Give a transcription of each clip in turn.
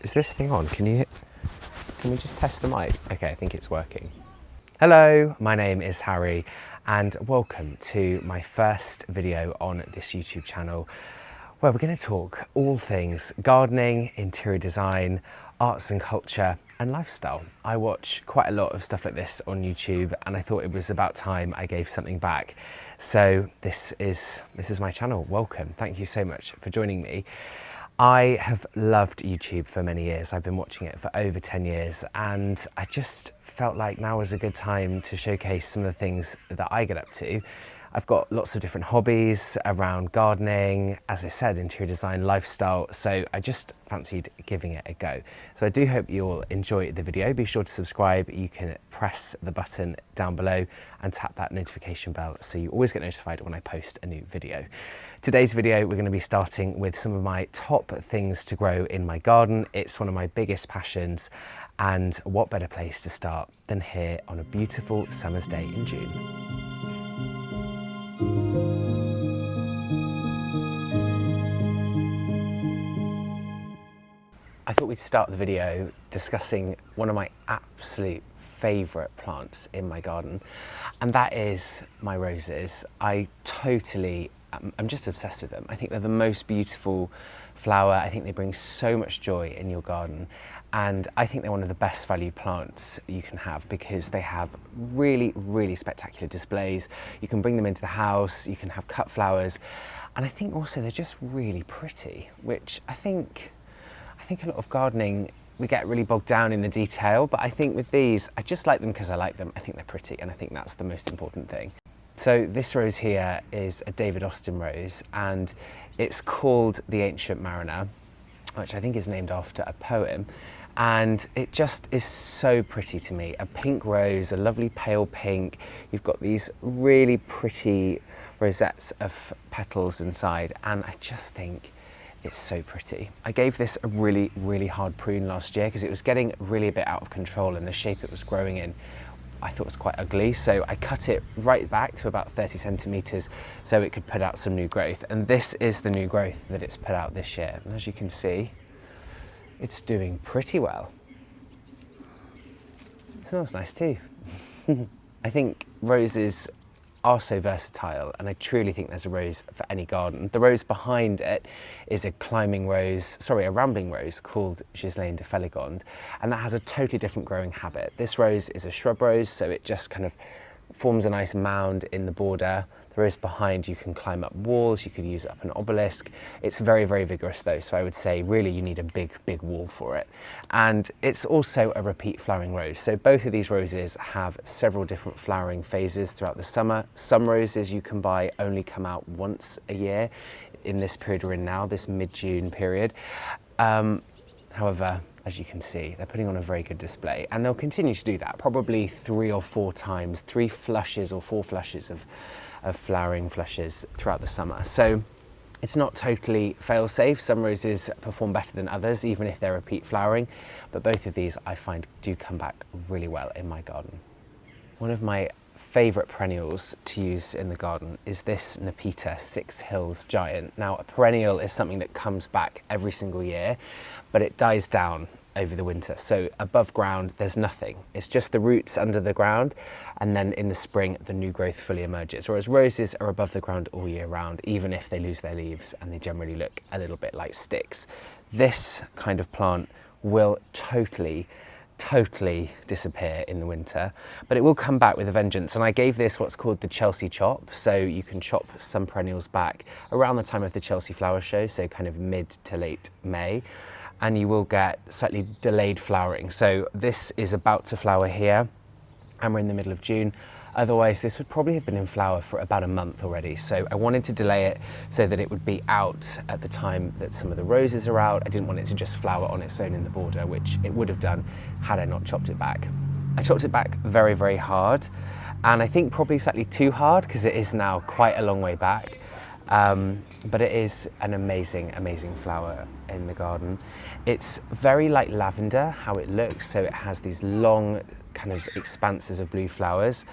Is this thing on? Can we just test the mic? Okay, I think it's working. Hello, my name is Harry and welcome to my first video on this YouTube channel where we're going to talk all things gardening, interior design, arts and culture and lifestyle. I watch quite a lot of stuff like this on YouTube and I thought it was about time I gave something back. So this is my channel. Welcome. Thank you so much for joining me. I have loved YouTube for many years. I've been watching it for over 10 years and I just felt like now was a good time to showcase some of the things that I get up to. I've got lots of different hobbies around gardening, as I said, interior design, lifestyle, so I just fancied giving it a go. So I do hope you'll enjoy the video. Be sure to subscribe. You can press the button down below and tap that notification bell so you always get notified when I post a new video. Today's video, we're going to be starting with some of my top things to grow in my garden. It's one of my biggest passions, and what better place to start than here on a beautiful summer's day in June. I thought we'd start the video discussing one of my absolute favourite plants in my garden, and that is my roses. I'm just obsessed with them. I think they're the most beautiful flower. I think they bring so much joy in your garden, and I think they're one of the best value plants you can have because they have really, really spectacular displays. You can bring them into the house, you can have cut flowers, and I think also they're just really pretty, which I think a lot of gardening, we get really bogged down in the detail, but I think with these, I just like them because I like them. I think they're pretty, and I think that's the most important thing. So this rose here is a David Austin rose, and it's called the Ancient Mariner, which I think is named after a poem. And it just is so pretty to me. A pink rose, a lovely pale pink. You've got these really pretty rosettes of petals inside, and I just think it's so pretty. I gave this a really, really hard prune last year because it was getting really a bit out of control, and the shape it was growing in I thought was quite ugly. So I cut it right back to about 30 centimeters so it could put out some new growth. And this is the new growth that it's put out this year. And as you can see, it's doing pretty well. It smells nice too. I think roses are so versatile, and I truly think there's a rose for any garden. The rose behind it is a rambling rose called Ghislaine de Feligonde, and that has a totally different growing habit. This rose is a shrub rose, so it just kind of forms a nice mound in the border. The rose behind, you can climb up walls, you could use it up an obelisk. It's very, very vigorous though, so I would say really you need a big, big wall for it. And it's also a repeat flowering rose. So both of these roses have several different flowering phases throughout the summer. Some roses you can buy only come out once a year in this period we're in now, this mid-June period. However, as you can see, they're putting on a very good display, and they'll continue to do that, probably 3 or 4 times, 3 flushes or 4 flushes of flowering flushes throughout the summer. So it's not totally fail-safe. Some roses perform better than others, even if they're repeat flowering, but both of these I find do come back really well in my garden. One of my favourite perennials to use in the garden is this Nepeta 6 Hills Giant. Now, a perennial is something that comes back every single year, but it dies down over the winter. So above ground, there's nothing. It's just the roots under the ground, and then in the spring, the new growth fully emerges. Whereas roses are above the ground all year round, even if they lose their leaves, and they generally look a little bit like sticks. This kind of plant will totally disappear in the winter, but it will come back with a vengeance. And I gave this what's called the Chelsea chop. So you can chop some perennials back around the time of the Chelsea flower show, so kind of mid to late May, and you will get slightly delayed flowering. So this is about to flower here, and we're in the middle of June. Otherwise, this would probably have been in flower for about a month already. So I wanted to delay it so that it would be out at the time that some of the roses are out. I didn't want it to just flower on its own in the border, which it would have done had I not chopped it back. I chopped it back very, very hard, and I think probably slightly too hard because it is now quite a long way back. But it is an amazing, amazing flower in the garden. It's very like lavender, how it looks. So it has these long kind of expanses of blue flowers.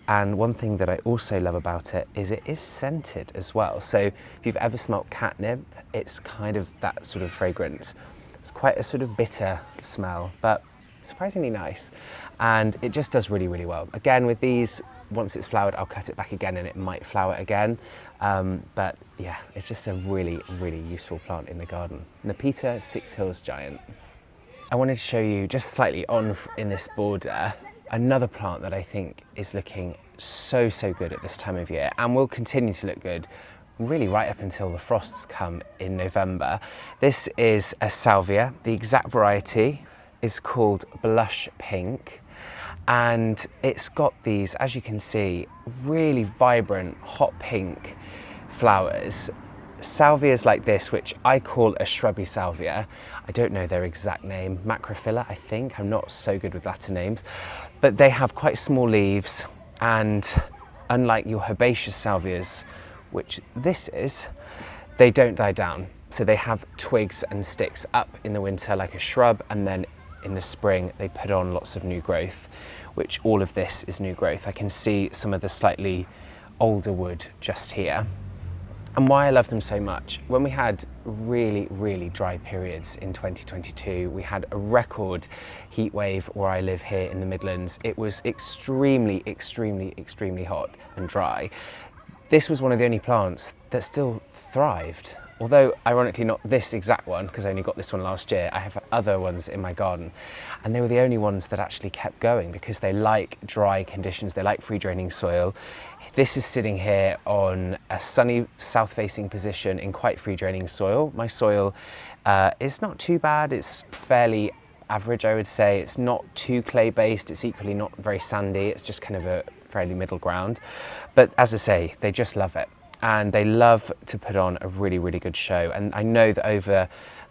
And one thing that I also love about it is scented as well. So if you've ever smelt catnip, it's kind of that sort of fragrance. It's quite a sort of bitter smell, but surprisingly nice. And it just does really, really well. Again, with these, once it's flowered, I'll cut it back again and it might flower again. But yeah, it's just a really, really useful plant in the garden. Nepeta Six Hills Giant. I wanted to show you just slightly on in this border, another plant that I think is looking so good at this time of year and will continue to look good really right up until the frosts come in November. This is a Salvia. The exact variety is called Blush Pink, and it's got these, as you can see, really vibrant hot pink flowers. Salvias like this, which I call a shrubby salvia, I don't know their exact name, microphylla I think, I'm not so good with Latin names, but they have quite small leaves, and unlike your herbaceous salvias, which this is, they don't die down. So they have twigs and sticks up in the winter like a shrub, and then in the spring they put on lots of new growth, which all of this is new growth. I can see some of the slightly older wood just here. And why I love them so much, when we had really, really dry periods in 2022, we had a record heat wave where I live here in the Midlands. It was extremely, extremely, extremely hot and dry. This was one of the only plants that still thrived. Although, ironically, not this exact one, because I only got this one last year. I have other ones in my garden, and they were the only ones that actually kept going because they like dry conditions, they like free draining soil. This is sitting here on a sunny south-facing position in quite free draining soil. My soil is not too bad, it's fairly average, I would say. It's not too clay-based, it's equally not very sandy, it's just kind of a fairly middle ground. But as I say, they just love it. And they love to put on a really, really good show. And I know that over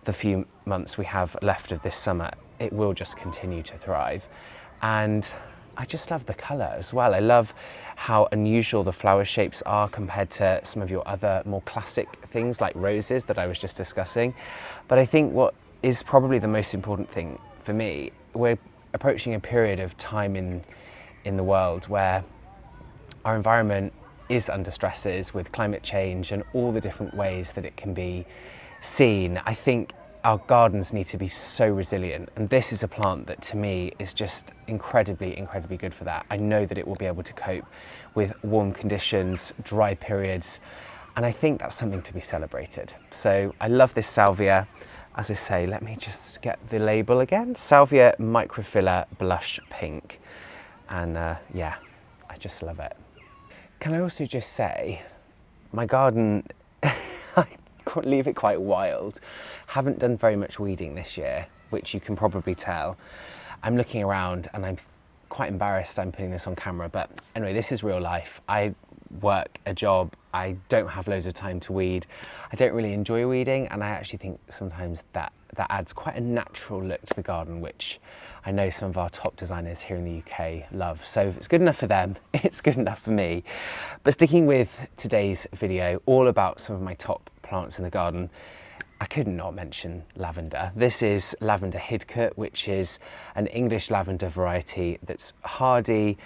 the few months we have left of this summer, it will just continue to thrive. And I just love the colour as well. I love how unusual the flower shapes are compared to some of your other more classic things like roses that I was just discussing. But I think what is probably the most important thing for me, we're approaching a period of time in the world where our environment is under stresses with climate change and all the different ways that it can be seen. I think our gardens need to be so resilient, and this is a plant that to me is just incredibly, incredibly good for that. I know that it will be able to cope with warm conditions, dry periods, and I think that's something to be celebrated. So I love this Salvia. As I say, let me just get the label again. Salvia microphylla Blush Pink. And yeah, I just love it. Can I also just say, my garden, I leave it quite wild. Haven't done very much weeding this year, which you can probably tell. I'm looking around and I'm quite embarrassed I'm putting this on camera, but anyway, this is real life. I work a job, I don't have loads of time to weed. I don't really enjoy weeding, and I actually think sometimes that adds quite a natural look to the garden, which I know some of our top designers here in the UK love. So if it's good enough for them, it's good enough for me. But sticking with today's video, all about some of my top plants in the garden, I could not mention lavender. This is Lavender Hidcote, which is an English lavender variety that's hardy,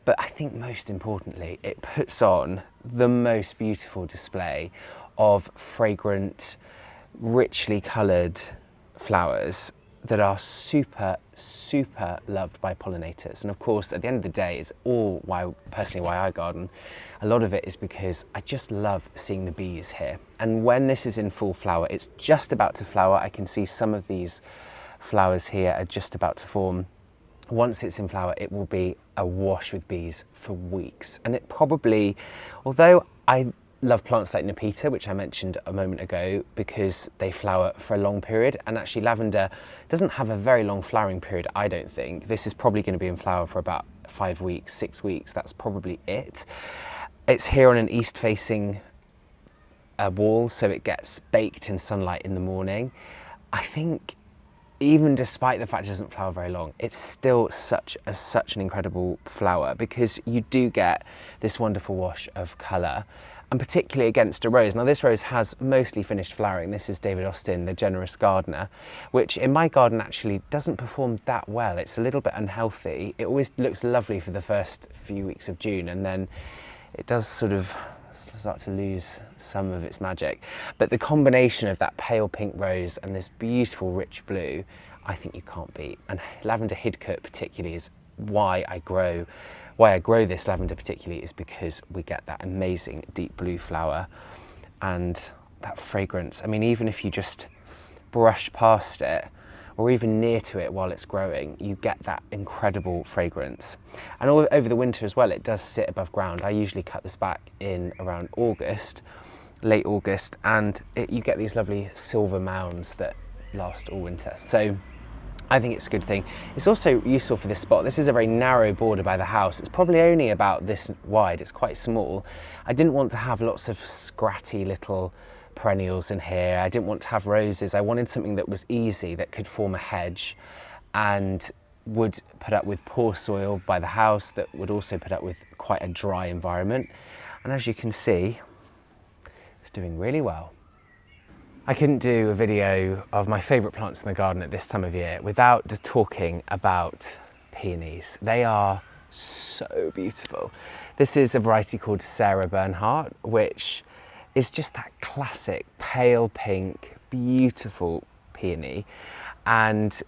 but I think most importantly, it puts on the most beautiful display of fragrant, richly coloured flowers that are super, super loved by pollinators. And of course, at the end of the day, it's all why I garden. A lot of it is because I just love seeing the bees here. And when this is in full flower, it's just about to flower. I can see some of these flowers here are just about to form. Once it's in flower, it will be awash with bees for weeks. And it probably, although I love plants like Nepeta, which I mentioned a moment ago, because they flower for a long period, and actually lavender doesn't have a very long flowering period, I don't think. This is probably going to be in flower for about 5 weeks, 6 weeks, that's probably it. It's here on an east-facing wall, so it gets baked in sunlight in the morning. I think even despite the fact it doesn't flower very long, it's still such an incredible flower, because you do get this wonderful wash of colour, and particularly against a rose. Now this rose has mostly finished flowering. This is David Austin, the Generous Gardener, which in my garden actually doesn't perform that well. It's a little bit unhealthy. It always looks lovely for the first few weeks of June, and then it does sort of start to lose some of its magic. But the combination of that pale pink rose and this beautiful rich blue, I think you can't beat. And Lavender Hidcote particularly is why I grow this lavender particularly, is because we get that amazing deep blue flower and that fragrance. I mean, even if you just brush past it or even near to it while it's growing, you get that incredible fragrance. And all over the winter as well, it does sit above ground. I usually cut this back in around August, late August, and you get these lovely silver mounds that last all winter. So I think it's a good thing. It's also useful for this spot. This is a very narrow border by the house. It's probably only about this wide. It's quite small. I didn't want to have lots of scratty little perennials in here. I didn't want to have roses. I wanted something that was easy, that could form a hedge and would put up with poor soil by the house, that would also put up with quite a dry environment. And as you can see, it's doing really well. I couldn't do a video of my favourite plants in the garden at this time of year without just talking about peonies. They are so beautiful. This is a variety called Bernhardt, which is just that classic pale pink, beautiful peony. And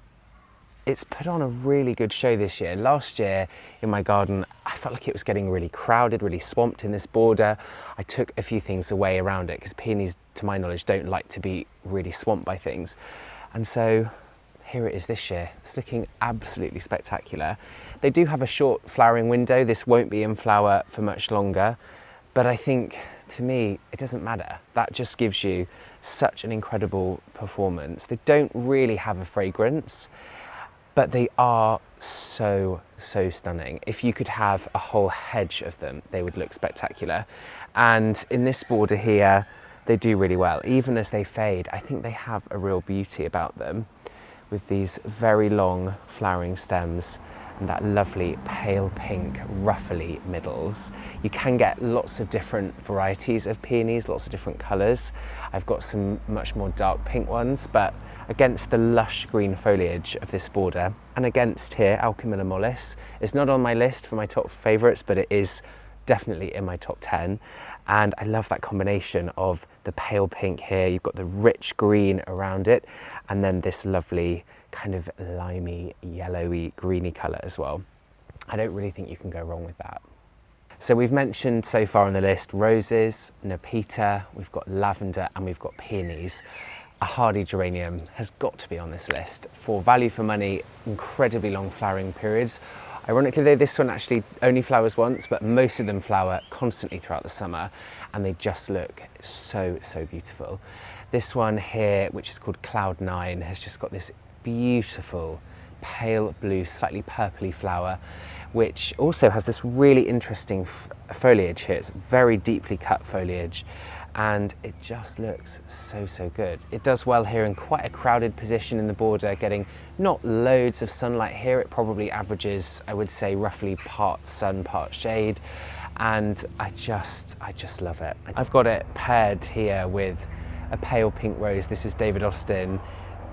it's put on a really good show this year. Last year in my garden, I felt like it was getting really crowded, really swamped in this border. I took a few things away around it because peonies, to my knowledge, don't like to be really swamped by things. And so here it is this year. It's looking absolutely spectacular. They do have a short flowering window. This won't be in flower for much longer, but I think, to me, it doesn't matter. That just gives you such an incredible performance. They don't really have a fragrance, but they are so stunning. If you could have a whole hedge of them, they would look spectacular. And in this border here, they do really well. Even as they fade, I think they have a real beauty about them, with these very long flowering stems and that lovely pale pink ruffly middles. You can get lots of different varieties of peonies, lots of different colours. I've got some much more dark pink ones, but against the lush green foliage of this border, and against here, Alchemilla mollis, it's not on my list for my top favourites, but it is definitely in my top 10. And I love that combination of the pale pink here, you've got the rich green around it, and then this lovely kind of limey, yellowy, greeny colour as well. I don't really think you can go wrong with that. So we've mentioned so far on the list roses, Nepeta, we've got lavender, and we've got peonies. A hardy geranium has got to be on this list for value for money, incredibly long flowering periods. Ironically though, this one actually only flowers once, but most of them flower constantly throughout the summer, and they just look so beautiful. This one here, which is called Cloud 9, has just got this beautiful pale blue, slightly purpley flower, which also has this really interesting foliage here. It's very deeply cut foliage, and it just looks so good. It does well here in quite a crowded position in the border, getting not loads of sunlight here. It probably averages, I would say, roughly part sun, part shade, and I just love it. I've got it paired here with a pale pink rose. This is David Austin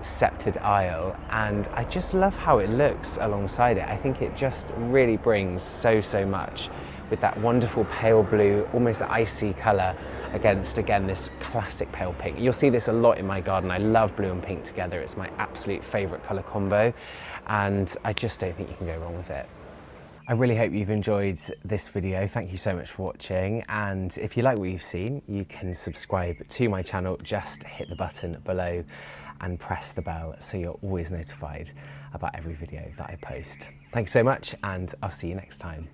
Sceptred Isle, and I just love how it looks alongside it. I think it just really brings so much with that wonderful pale blue, almost icy colour against, again, this classic pale pink. You'll see this a lot in my garden. I love blue and pink together. It's my absolute favourite colour combo, and I just don't think you can go wrong with it. I really hope you've enjoyed this video. Thank you so much for watching, and if you like what you've seen, you can subscribe to my channel. Just hit the button below and press the bell so you're always notified about every video that I post. Thanks so much, and I'll see you next time.